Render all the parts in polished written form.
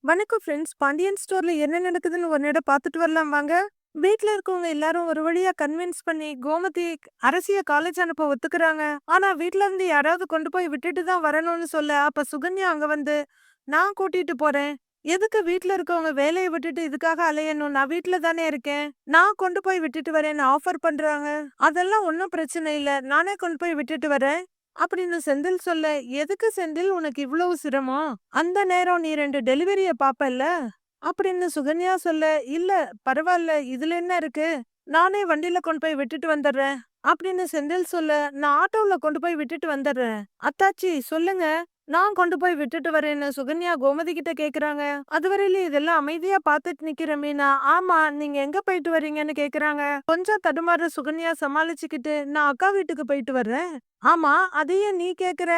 வணக்கம் ஃப்ரெண்ட்ஸ். பாண்டியன் ஸ்டோர்ல என்ன நடக்குதுன்னு ஒரு இடம் பார்த்துட்டு வரலாம் வாங்க. வீட்ல இருக்கவங்க எல்லாரும் ஒரு வழியா கன்வின்ஸ் பண்ணி கோமதி அரசிய காலேஜ் அனுப்ப ஒத்துக்குறாங்க. ஆனா வீட்ல இருந்து யாராவது கொண்டு போய் விட்டுட்டு தான் வரணும்னு சொல்ல, அப்ப சுகன்யா அங்க வந்து நான் கூட்டிட்டு போறேன். எதுக்கு வீட்ல இருக்கவங்க வேலையை விட்டுட்டு இதுக்காக அலையணும்? நான் வீட்ல தானே இருக்கேன். நான் கொண்டு போய் விட்டுட்டு வரேன்னு ஆஃபர் பண்றாங்க. அதெல்லாம் ஒன்றும் பிரச்சனை இல்ல. நானே கொண்டு போய் விட்டுட்டு வரேன். அப்படின்னு செந்தில் சொல்ல, எதுக்கு செந்தில் உனக்கு இவ்வளவு சிரமம்? அந்த நேரம் நீ 2 டெலிவரிய பாப்பல்ல அப்படின்னு சுகன்யா சொல்ல, இல்ல பரவாயில்ல, இதுல என்ன இருக்கு? நானே வண்டியில கொண்டு போய் விட்டுட்டு வந்துடுறேன் அப்படின்னு செந்தில் சொல்ல, நான் ஆட்டோல கொண்டு போய் விட்டுட்டு வந்துடுறேன். அத்தாச்சி சொல்லுங்க, நான் கொண்டு போய் விட்டுட்டு வரேன்னு சுகன்யா கோமதி கிட்ட கேக்குறாங்க. அதுவரையிலும் இதெல்லாம் அமைதியா பார்த்துட்டு நிக்கிற மீனா, ஆமா நீங்க எங்க போயிட்டு வரீங்கன்னு கேக்குறாங்க. கொஞ்சம் தடுமாற சுகன்யா சமாளிச்சுக்கிட்டு, நான் அக்கா வீட்டுக்கு போயிட்டு வர்றேன். ஆமா அதையே நீ கேக்குற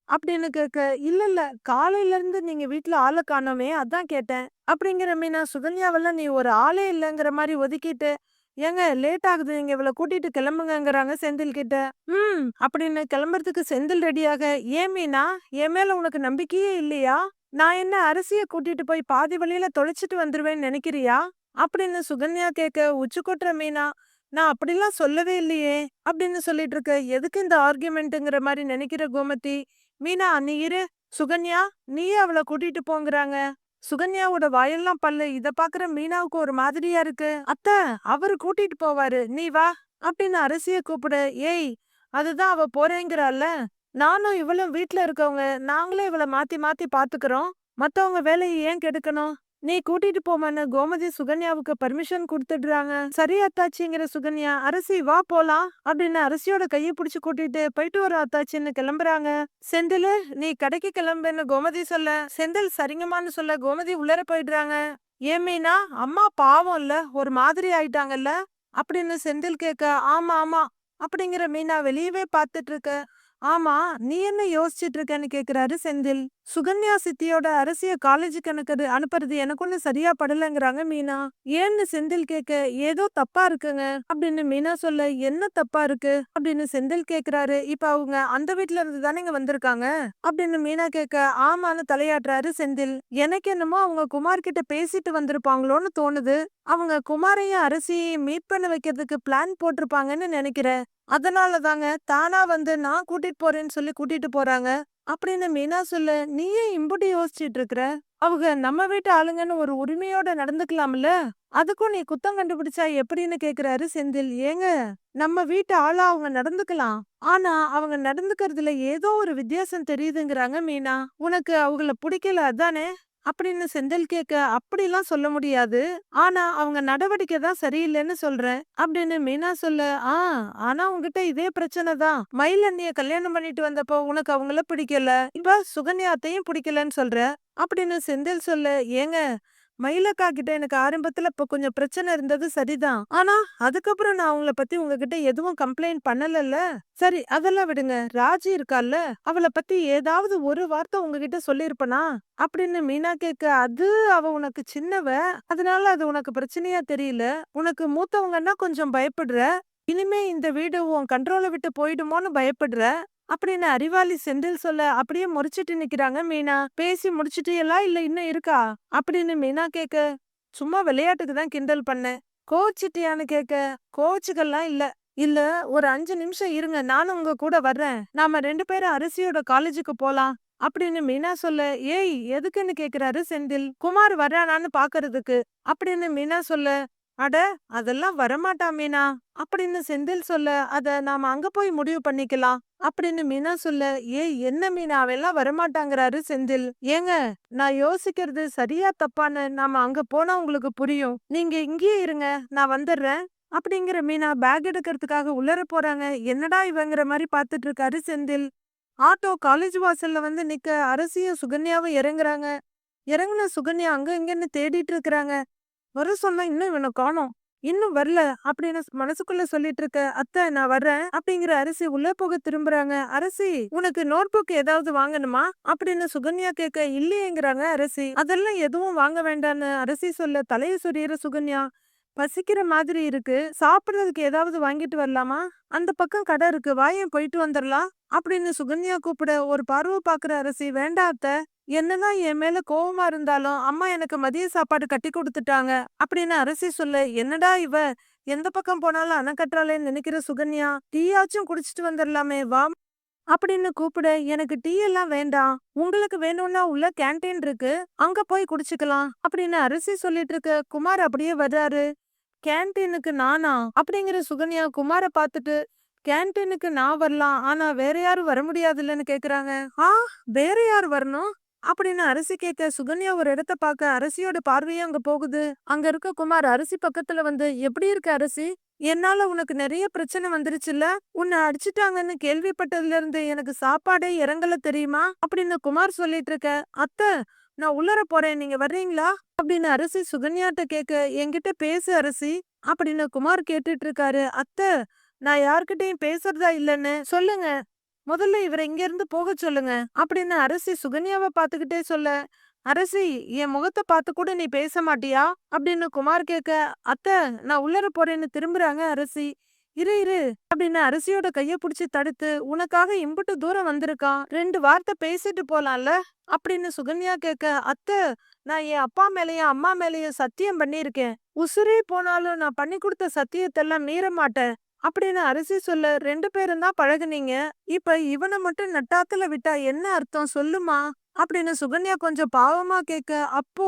அப்படின்னு கேட்க, இல்ல இல்ல, காலையில இருந்து நீங்க வீட்ல ஆள காணோமே அதான் கேட்டேன் அப்படிங்கிற மீனா, சுகன்யாவெல்லாம் நீ ஒரு ஆளே இல்லைங்கிற மாதிரி ஒதுக்கிட்டு, ஏங்க லேட் ஆகுது, நீங்க இவளை கூட்டிட்டு கிளம்புங்கங்கறாங்க செந்தில் கிட்ட. அப்படின்னு கிளம்புறதுக்கு செந்தில் ரெடியாக, ஏன் மீனா, என் மேல உனக்கு நம்பிக்கையே இல்லையா? நான் என்ன அரசிய கூட்டிட்டு போய் பாதி வழியில தொலைச்சிட்டு வந்துருவேன்னு நினைக்கிறியா அப்படின்னு சுகன்யா கேட்க, உச்சு கொட்டுற மீனா, நான் அப்படிலாம் சொல்லவே இல்லையே அப்படின்னு சொல்லிட்டு இருக்க, எதுக்கு இந்த ஆர்கியூமெண்ட்ங்கிற மாதிரி நினைக்கிற கோமதி. மீனா நீ இரு, சுகன்யா நீயே அவளை கூட்டிட்டு போங்கறாங்க. சுகன்யாவோட வாயெல்லாம் பல்லு. இத பாக்குற மீனாவுக்கு ஒரு மாதிரியா இருக்கு. அத்த, அவரு கூட்டிட்டு போவாரு, நீ வா அப்படின்னு அரசிய கூப்பிட. ஏய், அதுதான் அவ போறேங்கிறாள்ல. நானும் இவளும் வீட்ல இருக்கவங்க, நாங்களே இவளை மாத்தி மாத்தி பாத்துக்கிறோம். மத்தவங்க வேலையை ஏன் கெடுக்கணும்? நீ கூட்டிட்டு போமான்னு கோமதி சுகன்யாவுக்கு பர்மிஷன் கொடுத்துடுறாங்க. சரி அத்தாச்சிங்கிற சுகன்யா, அரசி வா போலாம் அப்படின்னு அரசியோட கையை பிடிச்சு கூட்டிட்டு போயிட்டு வர அத்தாச்சின்னு கிளம்புறாங்க. செந்தில், நீ கடைக்கு கிளம்புன்னு கோமதி சொல்ல, செந்தில் சரிங்கம்மான்னு சொல்ல கோமதி உள்ளர போயிடுறாங்க. ஏன் மீனா, அம்மா பாவம் இல்ல, ஒரு மாதிரி ஆயிட்டாங்கல்ல அப்படின்னு செந்தில் கேட்க, ஆமா ஆமா அப்படிங்கிற மீனா வெளியவே பார்த்துட்டு இருக்க. ஆமா, நீ என்ன யோசிச்சுட்டு இருக்கன்னு கேக்குறாரு செந்தில். சுகன்யா சித்தியோட அரசிய காலேஜுக்கு அனுப்புறது எனக்கு ஒண்ணு சரியா படலங்கிறாங்க மீனா. ஏன்னு செந்தில் கேட்க, ஏதோ தப்பா இருக்குங்க அப்படின்னு மீனா சொல்ல, என்ன தப்பா இருக்கு அப்படின்னு செந்தில் கேக்குறாரு. இப்ப அவங்க அந்த வீட்ல இருந்து தானே இங்க வந்திருக்காங்க அப்படின்னு மீனா கேட்க, ஆமான்னு தலையாட்டுறாரு செந்தில். எனக்கு என்னமோ அவங்க குமார் கிட்ட பேசிட்டு வந்திருப்பாங்களோன்னு தோணுது. அவங்க குமாரையும் அரசியையும் மீட் பண்ண வைக்கிறதுக்கு பிளான் போட்டிருப்பாங்கன்னு நினைக்கிறேன். அதனால தாங்க தானா வந்து நான் கூட்டிட்டு போறேன்னு சொல்லி கூட்டிட்டு போறாங்க அப்படின்னு மீனா சொல்ல, நீயே இம்புட்டு யோசிச்சுட்டு இருக்கிற? அவங்க நம்ம வீட்டு ஆளுங்கன்னு ஒரு உரிமையோட நடந்துக்கலாம்ல, அதுக்கும் நீ குத்தம் கண்டுபிடிச்சா எப்படின்னு கேக்குறாரு செந்தில். ஏங்க, நம்ம வீட்டு ஆளா அவங்க நடந்துக்கலாம், ஆனா அவங்க நடந்துக்கிறதுல ஏதோ ஒரு வித்தியாசம் தெரியுதுங்கிறாங்க மீனா. உனக்கு அவங்கள பிடிக்கல அதானே அப்படின்னு செந்தில் கேட்க, அப்படிலாம் சொல்ல முடியாது, ஆனா அவங்க நடவடிக்கை தான் சரியில்லைன்னு சொல்றேன் அப்படின்னு மீனா சொல்ல. ஆ, ஆனா உன்கிட்ட இதே பிரச்சனை தான். மயில் அண்ணிய கல்யாணம் பண்ணிட்டு வந்தப்போ உனக்கு அவங்கள பிடிக்கல, இப்ப சுகன்யாத்தையும் பிடிக்கலன்னு சொல்ற அப்படின்னு செந்தில் சொல்ல. ஏங்க, மயிலக்கா கிட்ட எனக்கு ஆரம்பத்துல இப்ப கொஞ்சம் பிரச்சனை இருந்தது சரிதான், ஆனா அதுக்கப்புறம் நான் அவங்கள பத்தி உங்ககிட்ட எதுவும் கம்ப்ளைண்ட் பண்ணலல்ல. சரி அதெல்லாம் விடுங்க, ராஜி இருக்கால்ல, அவளை பத்தி ஏதாவது ஒரு வார்த்தை உங்ககிட்ட சொல்லிருப்பனா அப்படின்னு மீனா கேட்க, அது அவ உனக்கு சின்னவ, அதனால அது உனக்கு பிரச்சனையா தெரியல. உனக்கு மூத்தவங்கன்னா கொஞ்சம் பயப்படுற. இனிமே இந்த வீடு உன் கண்ட்ரோல விட்டு போயிடுமோன்னு பயப்படுற அப்படின்னு அறிவாளி செந்தில் சொல்ல, அப்படியே முறைச்சிட்டு நிக்கிறாங்க மீனா. பேசி முடிச்சிட்டியெல்லாம் இல்ல இன்னும் இருக்கா அப்படின்னு மீனா கேட்க, சும்மா விளையாட்டுக்கு தான் கிண்டல் பண்ணேன். கோச்சிட்டியான்னு கேட்க, கோச்சுக்கெல்லாம் இல்ல. இல்ல, ஒரு 5 நிமிஷம் இருங்க, நானும் உங்க கூட வர்றேன், நாம 2 பேரும் அரசியோட காலேஜுக்கு போலாம் அப்படின்னு மீனா சொல்ல. ஏய் எதுக்குன்னு கேக்குறாரு செந்தில். குமார் வர்றானான்னு பாக்குறதுக்கு அப்படின்னு மீனா சொல்ல. அட, அதெல்லாம் வரமாட்டா மீனா அப்படின்னு செந்தில் சொல்ல, அத நாம அங்க போய் முடிவு பண்ணிக்கலாம் அப்படின்னு மீனா சொல்ல. ஏய் என்ன மீனா, அவெல்லாம் வரமாட்டாங்கிறாரு செந்தில். ஏங்க, நான் யோசிக்கிறது சரியா தப்பான்னு நாம அங்க போனா உங்களுக்கு புரியும், நீங்க இங்கேயே இருங்க, நான் வந்துடுறேன் அப்படிங்கிற மீனா பேக் எடுக்கிறதுக்காக உள்ளர போறாங்க. என்னடா இவங்கிற மாதிரி பாத்துட்டு இருக்காரு செந்தில். ஆட்டோ காலேஜ் வாசல்ல வந்து நிக்க அரசியும் சுகன்யாவும் இறங்குறாங்க. இறங்குன சுகன்யா அங்க இங்கன்னு தேடிட்டு இருக்கிறாங்க. வர சொன்னா இன்னும் இவனை காணோம், இன்னும் வரல அப்படின்னு மனசுக்குள்ள சொல்லிட்டு இருக்க. அத்தை நான் வர்றேன் அப்படிங்கிற அரசி உள்ள போக திரும்புறாங்க. அரசி, உனக்கு நோட் புக் ஏதாவது வாங்கணுமா அப்படின்னு சுகன்யா கேட்க, இல்லையேங்கிறாங்க அரசி. அதெல்லாம் எதுவும் வாங்க வேண்டான்னு அரசி சொல்ல, தலையை சொறியிற சுகன்யா. பசிக்கிற மாதிரி இருக்கு. சாப்பிடுறதுக்கு ஏதாவது வாங்கிட்டு வரலாமா? அந்த பக்கம் கடை இருக்கு. வாயேன் போயிட்டு வந்துரலாம். அப்படின்னு சுகன்யா கூப்பிட ஒரு பார்வை பாக்குற அரசி, வேண்டாம் அத்த. என்னதான் என் மேல கோவமா இருந்தாலும் அம்மா எனக்கு மதிய சாப்பாடு கட்டி கொடுத்துட்டாங்க அப்படின்னு அரசி சொல்ல, என்னடா இவ எந்த பக்கம் போனாலும் அணை கட்டுறாளேன்னு நினைக்கிற சுகன்யா, டீயாச்சும் குடிச்சிட்டு வந்துடலாமே வா அப்படின்னு கூப்பிட, எனக்கு டீ எல்லாம் வேண்டாம். உங்களுக்கு வேணும்னா உள்ள கேண்டீன் இருக்கு. அங்க போய் குடிச்சுக்கலாம் அப்படின்னு அரசி சொல்லிட்டு இருக்க குமார் அப்படியே வர்றாரு. கேன்டீனுக்கு நானா? அப்படிங்கிற சுகன்யா குமார பாத்துட்டு, கேன்டீனுக்கு நான் வரலாம். ஆனா வேற யாரும் வர முடியாதுல்லன்னு கேக்குறாங்க. ஆ, வேற யார் வரணும்? அப்படின்னு அரசி கேட்க, சுகன்யா ஒரு இடத்த பாக்க அரசியோட பார்வையும் அங்க போகுது. அங்க இருக்க குமார் அரசி பக்கத்துல வந்து, எப்படி இருக்க அரசி? என்னால உனக்கு நிறைய பிரச்சனை வந்துருச்சுல்ல? உன்னை அடிச்சிட்டாங்கன்னு கேள்விப்பட்டதுல இருந்து எனக்கு சாப்பாடே இறங்கல தெரியுமா? அப்படின்னு குமார் சொல்லிட்டு இருக்க, அத்தை நான் உள்ளர போறேன், நீங்க வர்றீங்களா? அப்படின்னு அரசி சுகன்யாட்ட கேட்க, என்கிட்ட பேசு அரசி அப்படின்னு குமார் கேட்டுட்டு இருக்காரு. அத்தை நான் யார்கிட்டயும் பேசுறதா இல்லைன்னு சொல்லுங்க. முதல்ல இவரை இங்க இருந்து போக சொல்லுங்க அப்படின்னு அரசி சுகன்யாவை பார்த்துக்கிட்டே சொல்ல, அரசி என் முகத்தை பார்த்து கூட நீ பேச மாட்டியா அப்படின்னு குமார் கேட்க, அத்தை நான் உள்ளர போறேன்னு திரும்புறாங்க அரசி. இரு இரு அப்படின்னு அரசியோட கைய புடிச்சு தடுத்து, உனக்காக இம்புட்டு தூரம் வந்திருக்கான், 2 வார்த்தை பேசிட்டு போலாம்ல அப்படின்னு சுகன்யா கேட்க, அத்தை நான் என் அப்பா மேலயும் அம்மா மேலயும் சத்தியம் பண்ணியிருக்கேன். உசுரே போனாலும் நான் பண்ணி கொடுத்த சத்தியத்தெல்லாம் மீற மாட்டேன் அப்படின்னு அரசி சொல்ல, 2 பேரும் தான் பழகுனீங்க. இப்ப இவனை மட்டும் நட்டாத்துல விட்டா என்ன அர்த்தம் சொல்லுமா அப்படின்னு சுகன்யா கொஞ்சம் பாவமா கேட்க, அப்போ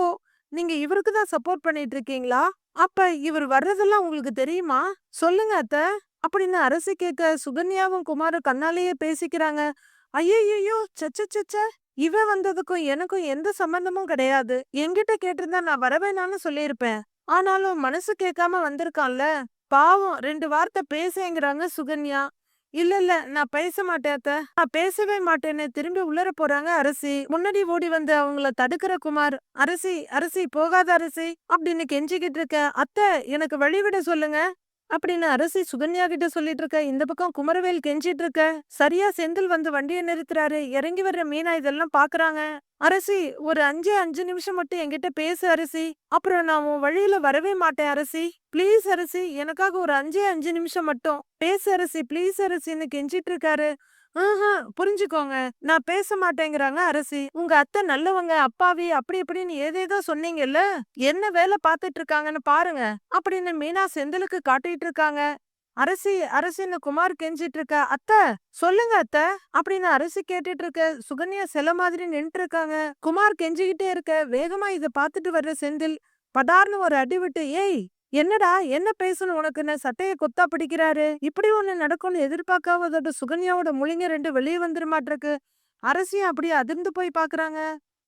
நீங்க இவருக்கு தான் சப்போர்ட் பண்ணிட்டு இருக்கீங்களா? அப்ப இவர் வர்றதெல்லாம் உங்களுக்கு தெரியுமா? சொல்லுங்க அத்த அப்படின்னு அரசி கேட்க, சுகன்யாவும் குமாரும் கண்ணாலேயே பேசிக்கிறாங்க. ஐயையோ சச்ச இவ வந்ததுக்கும் எனக்கும் எந்த சம்பந்தமும் கிடையாது. என்கிட்ட கேட்டிருந்தா நான் வரவேணான்னு சொல்லியிருப்பேன். ஆனாலும் மனசு கேட்காம வந்திருக்கான்ல, பாவம் 2 வார்த்தை பேசேங்கிறாங்க சுகன்யா. இல்ல இல்ல நான் பேச மாட்டேன் அத்த, நான் பேசவே மாட்டேன்னு திரும்பி உள்ளர போறாங்க அரசி. முன்னாடி ஓடி வந்து அவங்கள தடுக்கிற குமார், அரசி அரசி போகாத அரசி அப்படின்னு கெஞ்சிக்கிட்டு இருக்க, அத்தை எனக்கு வழிவிட சொல்லுங்க அப்படின்னு அரசி சுகன்யா கிட்ட சொல்லிட்டு இருக்க. இந்த பக்கம் குமரவேல் கெஞ்சிட்டு இருக்க. சரியா செந்தில் வந்து வண்டியை நிறுத்துறாரு. இறங்கி வர்ற மீனா இதெல்லாம் பாக்குறாங்க. அரசி ஒரு 5 நிமிஷம் மட்டும் என்கிட்ட பேசு அரசி, அப்புறம் நான் உன் வழியில வரவே மாட்டேன் அரசி. ப்ளீஸ் அரசி எனக்காக ஒரு 5 நிமிஷம் மட்டும் பேசு அரசி, ப்ளீஸ் அரசின்னு கெஞ்சிட்டு இருக்காரு. புரிஞ்சுக்கோங்க நான் பேச மாட்டேங்கிறாங்க அரசி. உங்க அத்தை நல்லவங்க அப்பாவி அப்படி இப்படின்னு ஏதேதோ சொன்னீங்கல்ல, என்ன வேலை பார்த்துட்டு இருக்காங்கன்னு பாருங்க அப்படின்னு மீனா செந்திலுக்கு காட்டிட்டு இருக்காங்க. அரசி அரசின்னு குமார் கெஞ்சிட்டு இருக்க, அத்தை சொல்லுங்க அத்தை அப்படின்னு அரசி கேட்டுட்டு இருக்க. சுகன்யா சில மாதிரி நின்றுட்டு இருக்காங்க. குமார் கெஞ்சிக்கிட்டே இருக்க. வேகமா இத பாத்துட்டு வர்ற செந்தில் படார்னு ஒரு அடி விட்டு, ஏய் என்னடா என்ன பேசணும் உனக்குன்னு சட்டைய கொத்தா பிடிக்கிறாரு. இப்படி ஒண்ணு நடக்கும்னு எதிர்பார்க்காததோட சுகன்யாவோட முழிங்க 2 வெளியே வந்துட மாட்டிருக்கு. அரசியும் அப்படியே அதிர்ந்து போய் பாக்குறாங்க.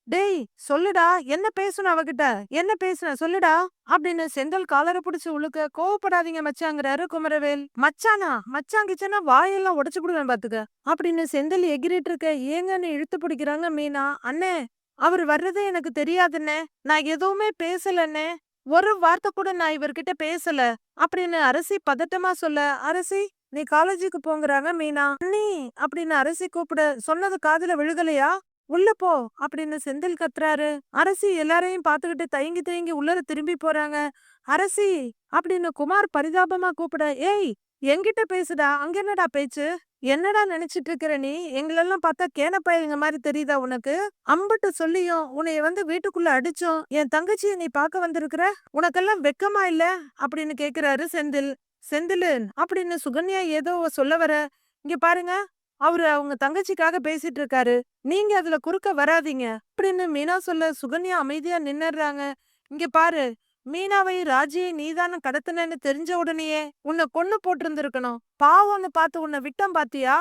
டேய் சொல்லுடா என்ன பேசணும் அவகிட்ட, என்ன பேசுன சொல்லுடா அப்படின்னு செந்தில் காலரை புடிச்சு உழுக்க. கோவப்படாதீங்க மச்சாங்கிறாரு குமரவேல். மச்சானா மச்சான் கிச்சனா வாயெல்லாம் உடைச்சு புடுவேன் பாத்துக்க அப்படின்னு செந்தில் எகிரிட்டு இருக்க. ஏங்கன்னு இழுத்து பிடிக்கிறாங்க மீனா. அண்ணே அவர் வர்றதே எனக்கு தெரியாதுன்னே, நான் எதுவுமே பேசலன்னே, ஒரு வார்த்தை கூட நான் இவர்கிட்ட பேசல அப்படின்னு அரசி பதட்டமா சொல்ல, அரசி நீ காலேஜுக்கு போங்கறாங்க மீனா. அண்ணி அப்படின்னு அரசி கூப்பிட, சொன்னது காதுல விழுகலையா? உள்ள போ அப்படின்னு செந்தில் கத்துறாரு. அரசி எல்லாரையும் பாத்துக்கிட்டு தயங்கி தயங்கி உள்ளர திரும்பி போறாங்க. அரசி அப்படின்னு குமார் பரிதாபமா கூப்பிட, ஏய் என்கிட்ட பேசுடா, அங்க என்னடா பேச்சு? என்னடா நினைச்சிட்டு இருக்கிற நீ? எங்களெல்லாம் பார்த்தா கேனப்பயலுங்க மாதிரி தெரியுதா உனக்கு? அம்புட்டு சொல்லியும் உன்னைய வந்து வீட்டுக்குள்ள அடிச்சோம் என் தங்கச்சியை நீ பார்க்க வந்திருக்கிற, உனக்கெல்லாம் வெக்கமா இல்ல அப்படின்னு கேக்குறாரு செந்தில். செந்திலு அப்படின்னு சுகன்யா ஏதோ சொல்ல வர, இங்க பாருங்க அவரு அவங்க தங்கச்சிக்காக பேசிட்டு இருக்காரு, நீங்க அதுல குறுக்க வராதீங்க அப்படின்னு மீனா சொல்ல சுகன்யா அமைதியா நின்னுறாங்க. இங்க பாரு, மீனாவை ராஜியை நீதான கடத்தினன்னு தெரிஞ்ச உடனேயே உன்னை கொன்னு போட்டிருந்திருக்கணும். பாவம்னு பார்த்து உன்னை விட்டம் பாத்தியா?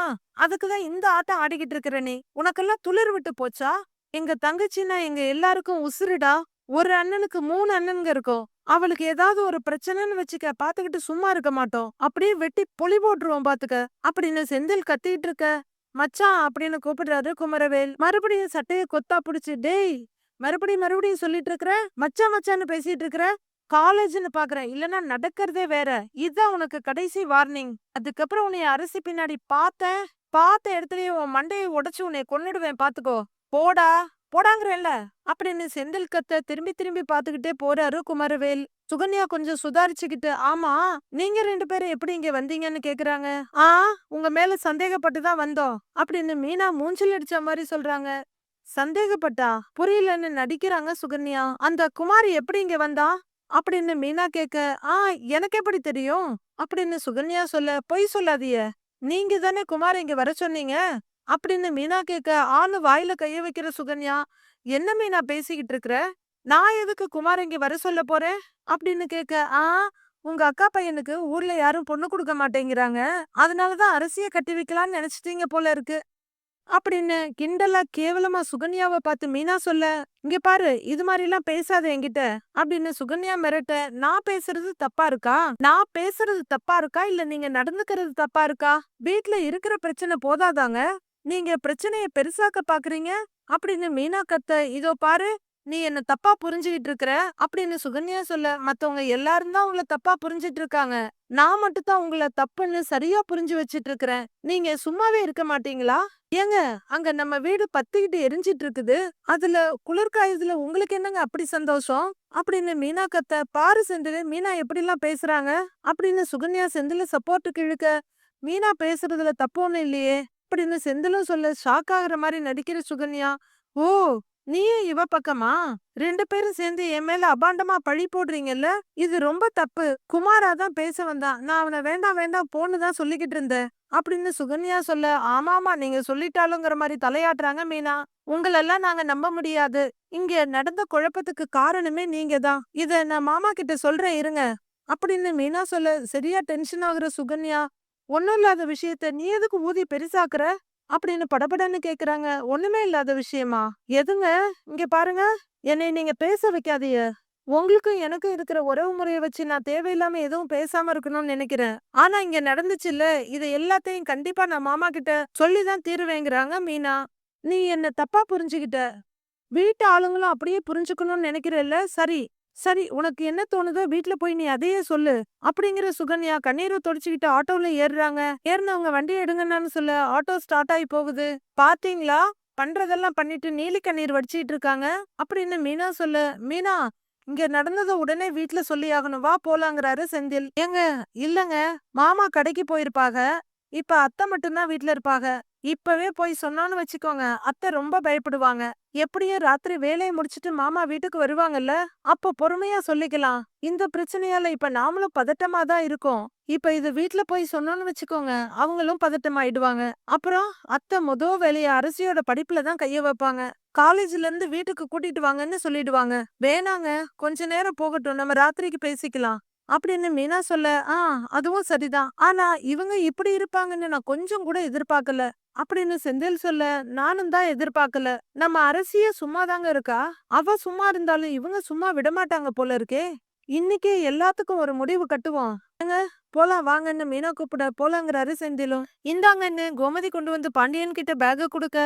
அதுக்குதான் இந்த ஆட்டம் ஆடிக்கிட்டு இருக்கிற நீ. உனக்கெல்லாம் துளிர் விட்டு போச்சா? எங்க தங்கச்சின்னா எங்க எல்லாருக்கும் உசுருடா. ஒரு அண்ணனுக்கு 3 அண்ணனுங்க இருக்கும். அவளுக்கு ஏதாவது ஒரு பிரச்சனைன்னு வச்சுக்க, பாத்துக்கிட்டு சும்மா இருக்க மாட்டோம். அப்படியே வெட்டி பொலி போட்டுருவோம் பாத்துக்க அப்படின்னு செந்தில் கத்திட்டு இருக்க. மச்சான் அப்படின்னு கூப்பிடுறாரு குமரவேல். மறுபடியும் சட்டைய கொத்தா புடிச்சு, டேய் மறுபடியும் சொல்லிட்டு இருக்கிற, மச்சான் மச்சான்னு பேசிட்டு இருக்கிற, காலேஜ்னு பாக்குறேன் இல்லன்னா நடக்கிறதே வேற. இதுதான் உனக்கு கடைசி வார்னிங். அதுக்கப்புறம் உன்னை அரசி பின்னாடி பார்த்த இடத்துலயே உன் மண்டையை உடைச்சு உன்னை கொன்னுடுவேன் பாத்துக்கோ. போடா போடாங்கறேன்ல அப்படின்னு செந்தில் கத்த திரும்பி திரும்பி பாத்துக்கிட்டே போறாரு குமரவேல். சுகன்யா கொஞ்சம் சுதாரிச்சுக்கிட்டு, ஆமா நீங்க 2 பேரும் எப்படி இங்க வந்தீங்கன்னு கேக்குறாங்க. ஆ உங்க மேல சந்தேகப்பட்டு தான் வந்தோம் அப்படின்னு மீனா மூஞ்சில் அடிச்ச மாதிரி சொல்றாங்க. சந்தேகப்பட்டா புரியலன்னு நடிக்கிறாங்க சுகன்யா. அந்த குமாரி எப்படி இங்க வந்தா அப்படின்னு மீனா கேக்க, ஆ எனக்கு எப்படி தெரியும் அப்படின்னு சுகன்யா சொல்ல, பொய் சொல்லாதீய, நீங்க தானே குமார் இங்க வர சொன்னீங்க அப்படின்னு மீனா கேக்க, ஆளு வாயில கைய வைக்கிற சுகன்யா. என்ன மீனா பேசிக்கிட்டு இருக்கிற, நான் எதுக்கு குமார் இங்க வர சொல்ல போறேன் அப்படின்னு கேக்க, ஆ உங்க அக்கா பையனுக்கு ஊர்ல யாரும் பொண்ணு கொடுக்க மாட்டேங்கிறாங்க, அதனாலதான் அரசிய கட்டி வைக்கலாம்னு நினைச்சிட்டீங்க போல இருக்கு அப்படின்னு கிண்டலா கேவலமா சுகன்யாவை பார்த்து மீனா சொல்ல, இங்க பாரு இது மாதிரி எல்லாம் பேசாத என்கிட்ட அப்படின்னு சுகன்யா மிரட்ட, நான் பேசுறது தப்பா இருக்கா, நான் பேசுறது தப்பா இருக்கா இல்ல நீங்க நடந்துக்கிறது தப்பா இருக்கா, வீட்ல இருக்கிற பிரச்சனை போதாதாங்க, நீங்க பிரச்சனைய பெருசாக்க பாக்குறீங்க அப்படின்னு மீனா கத்த, இதோ பாரு நீ என்ன தப்பா புரிஞ்சுகிட்டு இருக்கிற அப்படின்னு சுகன்யா சொல்ல, மத்தவங்க எல்லாரும் தான் உங்களை தப்பா புரிஞ்சிட்டு இருக்காங்க, நான் மட்டும் தான் உங்களை தப்புன்னு சரியா புரிஞ்சு வச்சிட்டு இருக்கிறேன், நீங்க சும்மாவே இருக்க மாட்டீங்களா, ஏங்க அங்க நம்ம வீடு பத்திக்கிட்டு எரிஞ்சிட்டு இருக்குது, அதுல குளிர்காயத்துல உங்களுக்கு என்னங்க அப்படி சந்தோஷம் அப்படின்னு மீனா கத்த, பாரு செந்தில் மீனா எப்படி எல்லாம் பேசுறாங்க அப்படின்னு சுகன்யா செந்தில சப்போர்ட்டுக்கு இழுக்க, மீனா பேசுறதுல தப்பு ஒண்ணும் இல்லையே அப்படின்னு செந்திலும் சொல்ல, ஷாக் ஆகுற மாதிரி நடிக்கிற சுகன்யா. ஓ நீயும் இவ பக்கமா, 2 பேரும் சேர்ந்து என் மேல அபாண்டமா பழி போடுறீங்கல்ல, இது ரொம்ப தப்பு, குமாரா தான் பேச வந்தான், நான் அவனை வேண்டாம் வேண்டாம் போன்னு தான் சொல்லிக்கிட்டு இருந்தேன் அப்படின்னு சுகன்யா சொல்ல, ஆமாமா நீங்க சொல்லிட்டாலுங்கிற மாதிரி தலையாட்டுறாங்க மீனா. உங்களெல்லாம் நாங்க நம்ப முடியாது, இங்க நடந்த குழப்பத்துக்கு காரணமே நீங்க தான், இத நான் மாமா கிட்ட சொல்றேன் இருங்க அப்படின்னு மீனா சொல்ல, சரியா டென்ஷன் ஆகுற சுகன்யா, ஒண்ணும் இல்லாத விஷயத்த நீ எதுக்கு ஊதி பெருசாக்குற அப்படின்னு படபடன்னு கேக்குறாங்க. ஒண்ணுமே இல்லாத விஷயமா, எதுங்க, இங்க பாருங்க, என்னை நீங்க பேச வைக்காதீங்க, உங்களுக்கும் எனக்கும் இருக்கிற உறவு முறைய வச்சு நான் தேவையில்லாம எதுவும் பேசாம இருக்கணும்னு நினைக்கிறேன், ஆனா இங்க நடந்துச்சுல்ல இது எல்லாத்தையும் கண்டிப்பா நான் மாமா கிட்ட சொல்லிதான் தீருவேங்கிறாங்க மீனா. நீ என்ன தப்பா புரிஞ்சுகிட்ட, வீட்டு ஆளுங்களும் அப்படியே புரிஞ்சுக்கணும்னு நினைக்கிறல்ல, சரி சரி உனக்கு என்ன தோணுதோ வீட்ல போய் நீ அதையே சொல்லு அப்படிங்கிற சுகன்யா கண்ணீரை தொடச்சுக்கிட்டு ஆட்டோல ஏறுறாங்க. ஏறினவங்க வண்டி எடுங்கன்னு சொல்ல ஆட்டோ ஸ்டார்ட் ஆகி போகுது. பாத்தீங்களா பண்றதெல்லாம் பண்ணிட்டு நீலி கண்ணீர் வடிச்சிட்டு இருக்காங்க அப்படின்னு மீனா சொல்ல, மீனா இங்க நடந்ததை உடனே வீட்ல சொல்லி ஆகணும், வா போலாங்கிறாரு செந்தில். ஏங்க இல்லங்க, மாமா கடைக்கு போயிருப்பாக, இப்ப அத்தை மட்டும்தான் வீட்ல இருப்பாக, இப்பவே போய் சொன்னான்னு வச்சுக்கோங்க அத்தை ரொம்ப பயப்படுவாங்க, எப்படியும் ராத்திரி வேலையை முடிச்சிட்டு மாமா வீட்டுக்கு வருவாங்கல்ல, அப்ப பொறுமையா சொல்லிக்கலாம், இந்த பிரச்சனையால இப்ப நாமளும் பதட்டமா தான் இருக்கோம், இப்ப இது வீட்ல போய் சொன்னோன்னு வச்சுக்கோங்க அவங்களும் பதட்டமாயிடுவாங்க, அப்புறம் அத்தை வேலைய அரசியோட படிப்புல தான் கைய வைப்பாங்க, காலேஜ்ல இருந்து வீட்டுக்கு கூட்டிட்டு வாங்கன்னு சொல்லிடுவாங்க, வேணாங்க கொஞ்ச நேரம் போகட்டும் நம்ம ராத்திரிக்கு பேசிக்கலாம் அப்படின்னு மீனா சொல்ல, அதுவும் சரிதான், ஆனா இவங்க இப்படி இருப்பாங்கன்னு நான் கொஞ்சம் கூட எதிர்பார்க்கல அப்படின்னு செந்தில் சொல்ல, நானும் தான் எதிர்பார்க்கல, நம்ம அரசிய சும்மாதாங்க இருக்கா, அவ சும்மா இருந்தாலும் இவங்க சும்மா விடமாட்டாங்க போல இருக்கே, இன்னைக்கே எல்லாத்துக்கும் ஒரு முடிவு கட்டுவோம், ஏங்க போலாம் வாங்கன்னு மீனா கூப்பிட போலாங்கிறாரு செந்திலும். இந்தாங்கன்னு கோமதி கொண்டு வந்து பாண்டியன் கிட்ட பேக கொடுக்க,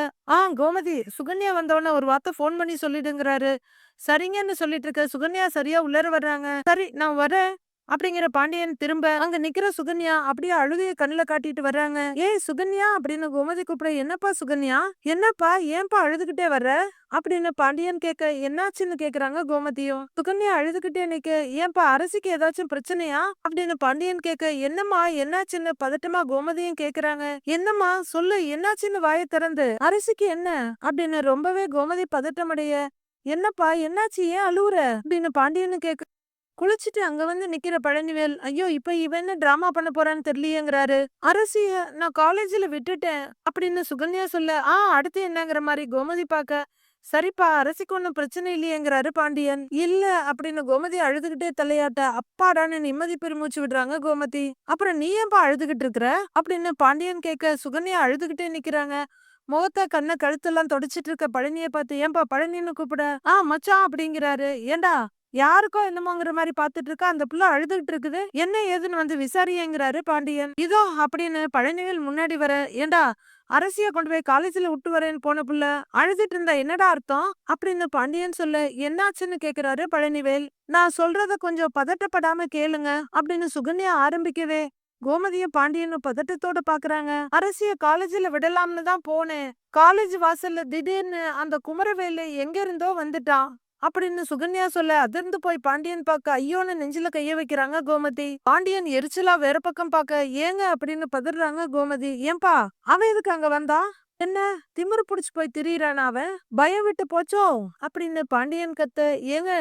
கோமதி சுகன்யா வந்தவன ஒரு வார்த்தை போன் பண்ணி சொல்லிடுங்கிறாரு. சரிங்கன்னு சொல்லிட்டு இருக்க சுகன்யா சரியா உள்ளர வர்றாங்க. சரி நான் வரேன் அப்படிங்கிற பாண்டியன் திரும்ப அங்க நிக்கிற சுகன்யா அப்படியே அழுகைய கண்ணுல காட்டிட்டு வர்றாங்க. ஏய் சுகன்யா அப்படின்னு கோமதி கூப்பிட, என்னப்பா சுகன்யா, என்னப்பா ஏன்பா அழுதுகிட்டே வர்ற அப்படின்னு பாண்டியன் கேட்க, என்னாச்சுன்னு கேக்குறாங்க கோமதியும். சுகன்யா அழுதுகிட்டே நிக்க, ஏன்பா அரசிக்கு ஏதாச்சும் பிரச்சனையா அப்படின்னு பாண்டியன் கேட்க, என்னம்மா என்னாச்சுன்னு பதட்டமா கோமதியும் கேக்குறாங்க. என்னம்மா சொல்லு என்னாச்சுன்னு வாயை திறந்து, அரசிக்கு என்ன அப்படின்னு ரொம்பவே கோமதி பதட்டமடைய, என்னப்பா என்னாச்சு ஏன் அழுவுற அப்படின்னு பாண்டியன்னு கேக்க, குளிச்சுட்டு அங்க வந்து நிக்கிற பழனிவேல், ஐயோ இப்ப இவன் என்ன டிராமா பண்ண போறான்னு தெரியலையேங்கிறாரு. அரசிய நான் காலேஜ்ல விட்டுட்டேன் அப்படின்னு சுகன்யா சொல்ல, அடுத்து என்னங்கிற மாதிரி கோமதி பாக்க, சரிப்பா அரசிக்கு ஒண்ணும் பிரச்சனை இல்லையேங்கிறாரு பாண்டியன். இல்ல அப்படின்னு கோமதி அழுதுகிட்டே தலையாட்ட, அப்பாடான்னு நிம்மதி பெருமூச்சு விடுறாங்க கோமதி. அப்புறம் நீ ஏன்பா அழுதுகிட்டு இருக்கிற அப்படின்னு பாண்டியன் கேட்க, சுகன்யா அழுதுகிட்டே நிக்கிறாங்க. முகத்த கண்ண கழுத்தெல்லாம் தொடச்சிட்டு இருக்க பழனிய பார்த்து, ஏன்பா பழனின்னு கூப்பிட, மச்சான் அப்படிங்கிறாரு. ஏண்டா யாருக்கோ என்னமோங்கிற மாதிரி பாத்துட்டு இருக்கா, அந்த புள்ள அழுதுகிட்டு இருக்குது, என்ன ஏதுன்னு வந்து விசாரிங்கிறாரு பாண்டியன். இதோ அப்படின்னு பழனிவேல் முன்னாடி வர, ஏண்டா அரசிய கொண்டு போய் காலேஜ்ல விட்டு வரேன்னு போன புள்ள அழுதுட்டு இருந்தா என்னடா அர்த்தம் அப்படின்னு பாண்டியன் சொல்ல, என்னாச்சுன்னு கேக்குறாரு பழனிவேல். நான் சொல்றத கொஞ்சம் பதட்டப்படாம கேளுங்க அப்படின்னு சுகன்யா ஆரம்பிக்கவே, கோமதியும் பாண்டியனும் பதட்டத்தோட பாக்குறாங்க. அரசிய காலேஜ்ல விடலாம்னு தான் போனேன். காலேஜ் வாசல்ல திடீர்னு அந்த குமரவேலு எங்க இருந்தோ வந்துட்டான் அப்படின்னு சுகன்யா சொல்ல அதிர்ந்து போய் பாண்டியன் பாக்க ஐயோன்னு நெஞ்சில கைய வைக்கிறாங்க கோமதி. பாண்டியன் எரிச்சலா வேற பக்கம் பாக்க ஏங்க அப்படின்னு பதறாங்க கோமதி. ஏன்பா அவன் எதுக்கு அங்க வந்தான்? என்ன திமிரு புடிச்சு போய் திரியறானா அவன்? பயம் விட்டு போச்சோ அப்படின்னு பாண்டியன் கத்த. ஏங்க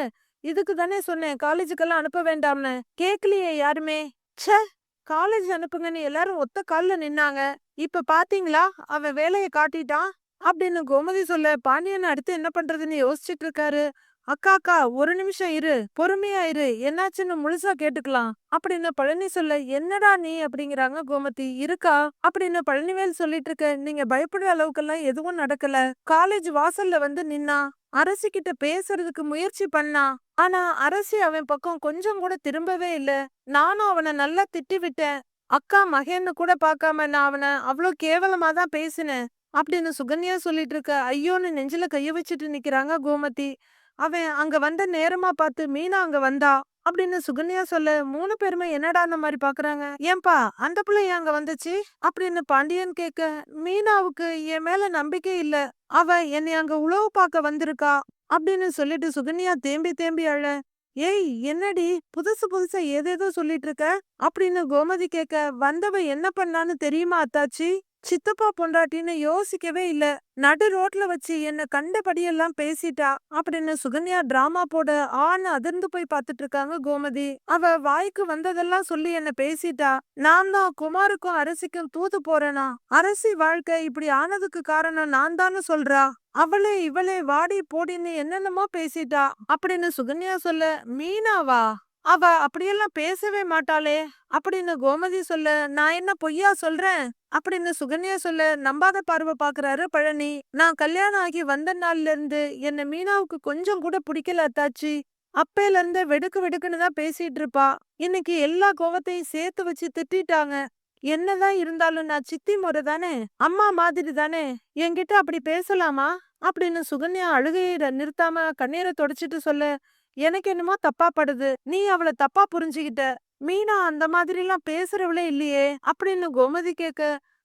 இதுக்கு தானே சொன்னேன் காலேஜுக்கெல்லாம் அனுப்ப வேண்டாம்னு. கேக்கலையே யாருமே. ச்சே, காலேஜ் அனுப்புங்கன்னு எல்லாரும் ஒத்த கால்ல நின்னாங்க. இப்ப பாத்தீங்களா அவன் வேலைய காட்டிட்டான் அப்படின்னு கோமதி சொல்ல பாண்டியன் அடுத்து என்ன பண்றதுன்னு யோசிச்சுட்டு இருக்காரு. அக்கா அக்கா ஒரு நிமிஷம் இரு, பொறுமையா இரு, என்னாச்சுன்னு முழுசா கேட்டுக்கலாம் அப்படின்னு பழனி சொல்ல. என்னடா நீ அப்படிங்கிறாங்க கோமதி. இருக்கா அப்படின்னு பழனிவேல் சொல்லிட்டு இருக்க. நீங்க பயப்படுற அளவுக்கெல்லாம் எதுவும் நடக்கல. காலேஜ் வாசல்ல வந்து நின்னா, அரசி கிட்ட பேசுறதுக்கு முயற்சி பண்ணா. ஆனா அரசி அவன் பக்கம் கொஞ்சம் கூட திரும்பவே இல்ல. நானும் அவனை நல்லா திட்டி விட்டேன். அக்கா மகேன்னு கூட பார்க்காம நான் அவனை அவ்வளோ கேவலமா தான் பேசினேன் அப்படின்னு சுகன்யா சொல்லிட்டு இருக்க. ஐயோன்னு நெஞ்சில கைய வச்சுட்டு நிக்கிறாங்க கோமதி. அவன் அங்க வந்த நேரமா பார்த்து மீனா அங்க வந்தா அப்படின்னு சுகன்யா சொல்ல 3 பேருமே என்னடான மாதிரி பாக்குறாங்க. ஏன்பா அந்த பிள்ளை ஏன் அங்க வந்துச்சு அப்படின்னு பாண்டியன் கேட்க. மீனாவுக்கு என் மேல நம்பிக்கை இல்ல, அவ என்னை அங்க உளவு பார்க்க வந்திருக்கா அப்படின்னு சொல்லிட்டு சுகன்யா தேம்பி தேம்பி அழ. ஏய் என்னடி புதுசு புதுசா ஏதேதோ சொல்லிட்டு இருக்க அப்படின்னு கோமதி கேட்க. வந்தவ என்ன பண்ணான்னு தெரியுமா அத்தாச்சி? சித்தப்பா பொண்டாட்டின்னு யோசிக்கவே இல்ல, நடு ரோட்ல வச்சு என்ன கண்டபடியெல்லாம் பேசிட்டா அப்படின்னு சுகன்யா டிராமா போட ஆன்னு அதிர்ந்து போய் பாத்துட்டு இருக்காங்க கோமதி. அவ வாய்க்கு வந்ததெல்லாம் சொல்லி என்ன பேசிட்டா. நான் தான் குமாருக்கும் அரசிக்கும் தூது போறேனா? அரசி வாழ்க்கை இப்படி ஆனதுக்கு காரணம் நான் தான்னு சொல்றா. அவளே இவளே வாடி போடின்னு என்னென்னமோ பேசிட்டா அப்படின்னு சுகன்யா சொல்ல. மீனாவா? அவ அப்படியெல்லாம் பேசவே மாட்டாளே அப்படின்னு கோமதி சொல்ல. நான் என்ன பொய்யா சொல்றேன் அப்படின்னு சுகன்யா சொல்ல. நம்பாத பார்வை பாக்குறாரு பழனி. நான் கல்யாணம் ஆகி வந்த நாள்ல இருந்து என்ன மீனாவுக்கு கொஞ்சம் கூட பிடிக்கல அத்தாச்சி. அப்பையில இருந்து வெடுக்கு வெடுக்குன்னு தான் பேசிட்டு இருப்பா. இன்னைக்கு எல்லா கோவத்தையும் சேர்த்து வச்சு திட்டாங்க. என்னதான் இருந்தாலும் நான் சித்தி முறை தானே, அம்மா மாதிரி தானே, என்கிட்ட அப்படி பேசலாமா அப்படின்னு சுகன்யா அழுகையை நிறுத்தாம கண்ணீரை தொடச்சிட்டு சொல்ல. எனக்கு என்னமோ தப்பா படுது, நீ அவளை தப்பா புரிஞ்சுகிட்ட. மீனா அந்த மாதிரி எல்லாம் பேசுறவளே இல்லையே அப்படின்னு கோமதி கேட்க.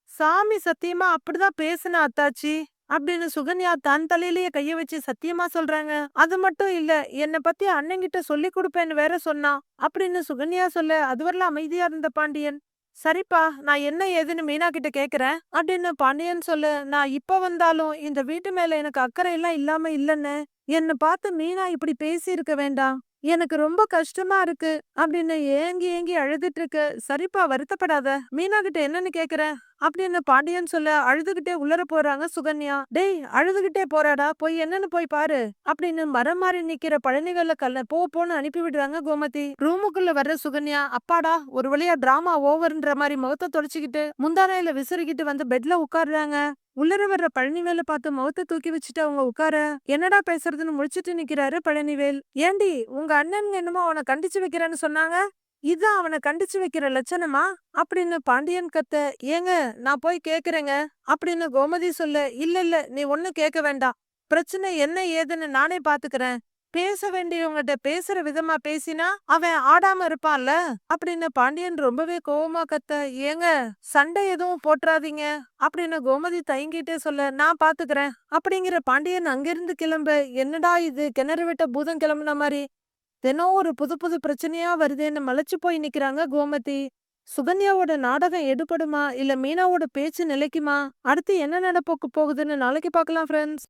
சாமி சத்தியமா அப்படிதான் பேசுன அத்தாச்சி அப்படின்னு சுகன்யா தன் தலையிலேயே கைய வச்சு சத்தியமா சொல்றாங்க. அது மட்டும் இல்ல, என்னை பத்தி அண்ணங்கிட்ட சொல்லி கொடுப்பேன்னு வேற சொன்னா அப்படின்னு சுகன்யா சொல்ல. அதுவரையிலும் அமைதியா இருந்த பாண்டியன், சரிப்பா நான் என்ன ஏதுன்னு மீனா கிட்ட கேக்குறேன் அப்படின்னு பாண்டியன் சொல்ல. நான் இப்ப வந்தாலும் இந்த வீட்டு மேல எனக்கு அக்கறை எல்லாம் இல்லாம இல்லன்னு, என்ன பார்த்து மீனா இப்படி பேசி இருக்க வேண்டாம், எனக்கு ரொம்ப கஷ்டமா இருக்கு அப்படின்னு ஏங்கி ஏங்கி அழுதுட்டு இருக்கு. சரிப்பா வருத்தப்படாத, மீனா கிட்ட என்னன்னு கேக்குற அப்படின்னு பாண்டியன் சொல்ல. அழுதுகிட்டே உள்ளர போறாங்க சுகன்யா. டேய் அழுதுகிட்டே போறாடா, போய் என்னன்னு போய் பாரு அப்படின்னு மரம் மாறி நிக்கிற பழனிகள கல்ல போன்னு அனுப்பி விடுறாங்க கோமதி. ரூமுக்குள்ள வர்ற சுகன்யா, அப்பாடா ஒரு வழியா டிராமா ஓவர்ன்ற மாதிரி முகத்தை தொடச்சுக்கிட்டு முந்தானையில விசிறிக்கிட்டு வந்து பெட்ல உட்காடுறாங்க. உள்ளர வர்ற பழனிவேல பார்த்து முகத்தை தூக்கி வச்சுட்டு அவங்க உட்கார. என்னடா பேசுறதுன்னு முழிச்சிட்டு நிக்கிறாரு பழனிவேல். ஏண்டி உங்க அண்ணன் என்னமோ அவனை கண்டிச்சு வைக்கிறேன்னு சொன்னாங்க, இதான் அவனை கண்டிச்சு வைக்கிற லட்சணமா அப்படின்னு பாண்டியன் கத்த. ஏங்க நான் போய் கேக்குறேங்க அப்படின்னு கோமதி சொல்ல. இல்ல இல்ல நீ ஒண்ணும் கேட்க வேண்டாம், பிரச்சனை என்ன ஏதுன்னு நானே பாத்துக்கிறேன். பேச வேண்டியவங்கிட்ட பேசுற விதமா பேசினா அவன் ஆடாம இருப்பான்ல அப்படின்னு பாண்டியன் ரொம்பவே கோவமா கத்த. ஏங்க சண்டை எதுவும் போட்டுறாதீங்க அப்படின்னு கோமதி தயங்கிட்டே சொல்ல. நான் பாத்துக்கிறேன் அப்படிங்கிற பாண்டியன் அங்கிருந்து கிளம்ப. என்னடா இது கிணறு விட்ட பூதம் கிளம்புன மாதிரி தினம் ஒரு புது புது பிரச்சனையா வருதேன்னு மலைச்சு போய் நிக்கிறாங்க கோமதி. சுகன்யாவோட நாடகம் எடுபடுமா இல்ல மீனாவோட பேச்சு நிலைக்குமா? அடுத்து என்ன நடப்போக்கு போகுதுன்னு நாளைக்கு பார்க்கலாம் ஃப்ரெண்ட்ஸ்.